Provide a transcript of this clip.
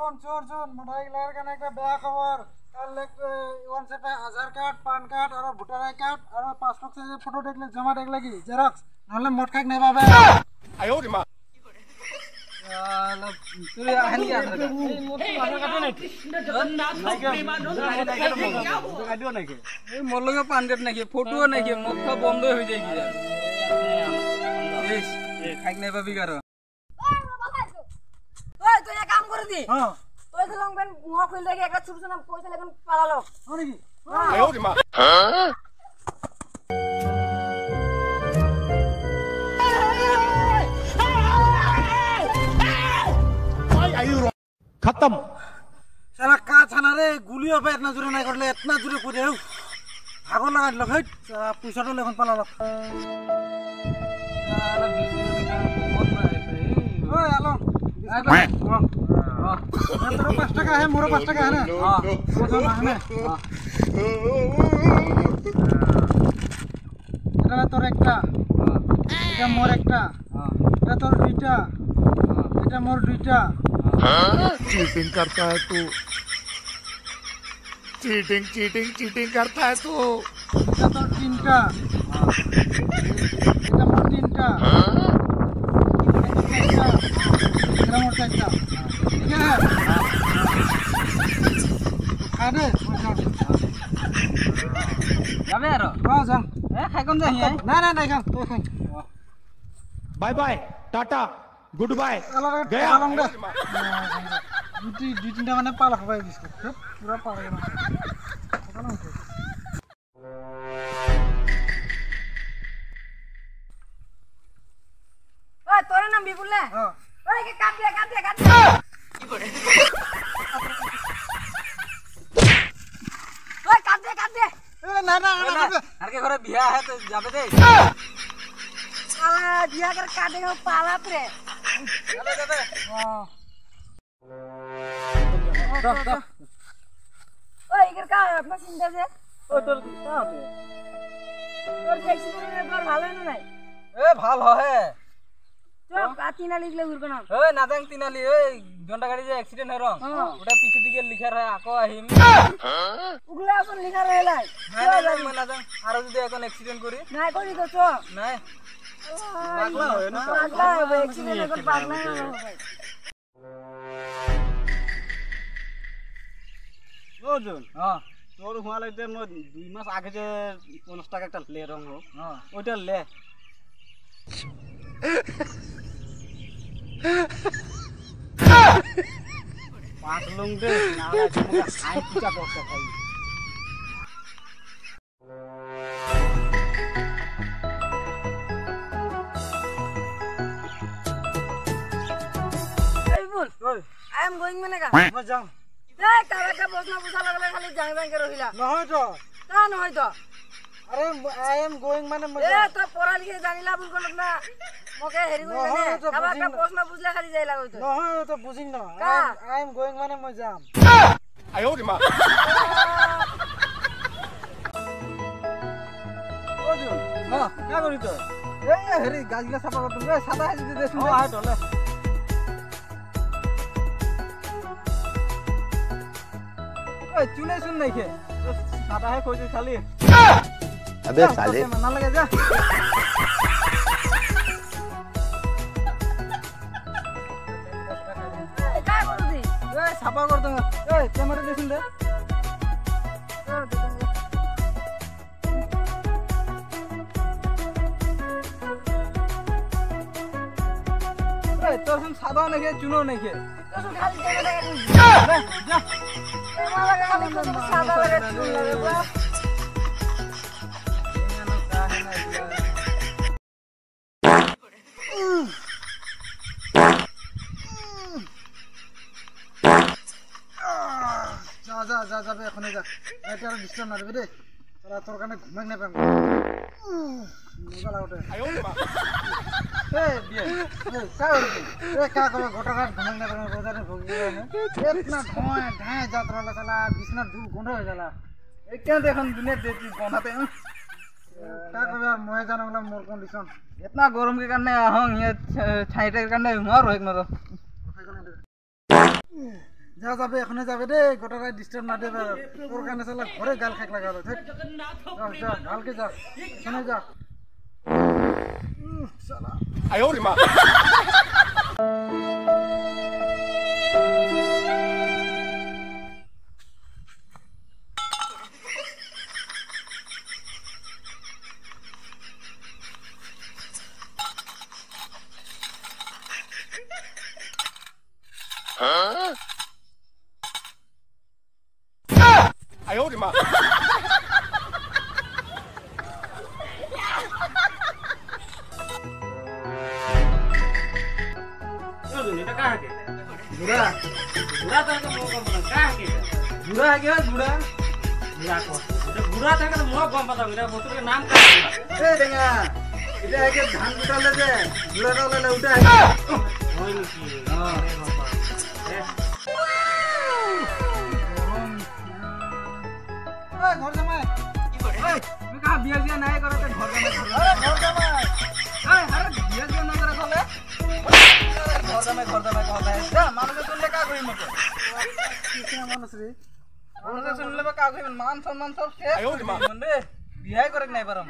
শুন মোটাইগিলার কানে একটা বেয়া খবর কাল ওয়ান সেপে আধার কার্ড পান কার্ড আর ভোটার আই কার্ড আর পাসপোর্ট সাইজের ফটো দেখলে জমা দেখলে কি জেরক্স নাহলে মোট খাক নাই পাবে আয়ো রে মা তুই আহেন কি আধার কার্ড এই মোট আধার কার্ড নাকি কার্ডও নাকি এই মোর লগে পান কার্ড নাকি ফটোও নাকি মুখ বন্ধ হয়ে যায় কি জান বেশ খাক নাই পাবি কারো ওই তুই এক কাম করে দি হ্যাঁ তুই তো লং প্যান্ট মুখ খুলে দেখে একটা ছোট ছোট পয়সা লেখন পালালো হয় কি আয়ো রে মা खत्म साला का थाना रे गुलियो पे इतना जोरे नहीं करले इतना जोरे कूदे भागो लगा लो भाई पैसा तो लेखन पाला लो साला ओए आलो हां तेरा 5 টাকা है मोरो 5 টাকা है ना हां वो मांगने हां এটা তোর একটা এটা মোর একটা এটা তোর দুইটা এটা মোর দুইটা चीटिंग करता है तू चीटिंग करता है तू এটা তোর তিনটা এটা মোর তিনটা এটা মোর চারটা ঠিক আছে আরে যাবে আর হ্যাঁ যাম খাই কম যাই না না না খাম তুই খাই bye bye tata goodbye गया দুই তিনটা মানে পালা খাবাই বিস্কুট পুরো পালা গেল ওই তোর নাম বিপুলে হ্যাঁ ওই কে কাট দে কি করে ওই কাট দে এ না না না আর के घरे बियाह है तो जाबे दे साला दिया कर काटे हो पाला रे चले जाबे हां ओए इधर का अपना चिंता से ও তোর का হবে তোর एक्सीडेंट में बार ভালো না নাই ए ভাল है চল কাটিনা লিখলে উড়বে না ए নাদাং তিনালি ए জন্ডা গাড়ি যে অ্যাক্সিডেন্ট হয় রং ওটা পিছে দিকে লিখা রয় আকো আহিম উগলা এখন লিখা রইলাই না নাদাং আর যদি এখন অ্যাক্সিডেন্ট করি নাই করি তো চল নাই পাগলা হয় না পাগলা হবে एक्सीडेंट এখন পাগলা হবে ওজন হ্যাঁ তোর হুয়ালাইতে মই 2 মাস আগে যে 50 টাকা একটা লে রং হো হ্যাঁ ওইটা লে পাঁচ লং দে না মুখে খাই পিটা করতে খাই এই বল ওই আই এম গোইং মানে কা মই যাম এই কারাকা প্রশ্ন পুছা লাগলে খালি জাং কে রহিলা নহয় তো তা নহয় তো আরে আই এম গোইং মানে মই এ তো পড়া লিখে জানিলা ভুল করল না মকে হেরি করি নহয়, না তো কারাকা বুঝিম না। প্রশ্ন বুঝলে খালি যাই লাগো তো নহয় তো বুঝিম না কা? আই এম গোইং মানে মই যাম आयो रे मां ওজন হ্যাঁ কা করি তো এই হেরি গাছগুলা সাফা করতে এ সাদা হাজি দে শুন হ্যাঁ ডলে ওই চুলে শুন নাই খে সাদা হে কই খালি अबे साले না লাগে যা এই কা করদি এই সাফা করতে এই ক্যামেরা দেখুন দে এই তোর শুন সাদা নাকি চুনো নাকি তো খালি জায়গা জায়গা যা তোমার লাগা খালি সাদা লাগে চুল লাগে বা যা যা যা যাবে এখনে যা এটা আর ডিস্টার্ব না দেবে রে তোরা তোর কানে ঘুমাই না পাবি মজা লাগবে आयो रे मां এ বিয়ে কা করবি এ কা করে ঘটকা ঘুমাই না পাবি রোজারে ভুগি না ইতনা ধোঁয়া ঢায় যাত্রা লা সালা বিছনা ধুল গন্ধ হয়ে গেল এটা দেখুন দুনিয়া দেখি বনাতে কা করবে আর ময়ে জানা মোর কন্ডিশন इतना गरम के कारण हंग ये छाइटे के कारण मर हो न যা যাবে এখনই যাবে দে গোটারাই ডিস্টার্ব না দেবে তোর কানে শালা ঘরে গাল খাক লাগা হলো যা যা কালকে যা এখনই যা শালা 哎呦我的妈！ 哎呦我的妈！ এটা কার কে বুড়া বুড়া তো মো কম পতা কার কে বুড়া আগে বুড়া বুড়া কো এটা বুড়া থাকে তো মো কম পতা এটা বস্তুর নাম কার এ ডেঙ্গা এটা আগে ধান কুটালে যে বুড়াটা হলে উঠে হয় নাকি হ্যাঁ ঘর জামাই কি করে তুমি কা বিয়া নাই করতে ঘর জামাই ঘর জামাই আরে বিয়া না করে কলে ঘর জামাই কথা যা মানুষ শুনলে কা কই মতে কি মানুষ রে মানুষ শুনলে কা কইবেন মান সম্মান সব শেষ哎呦我的妈！ মনে বিয়াই করে নাই পারম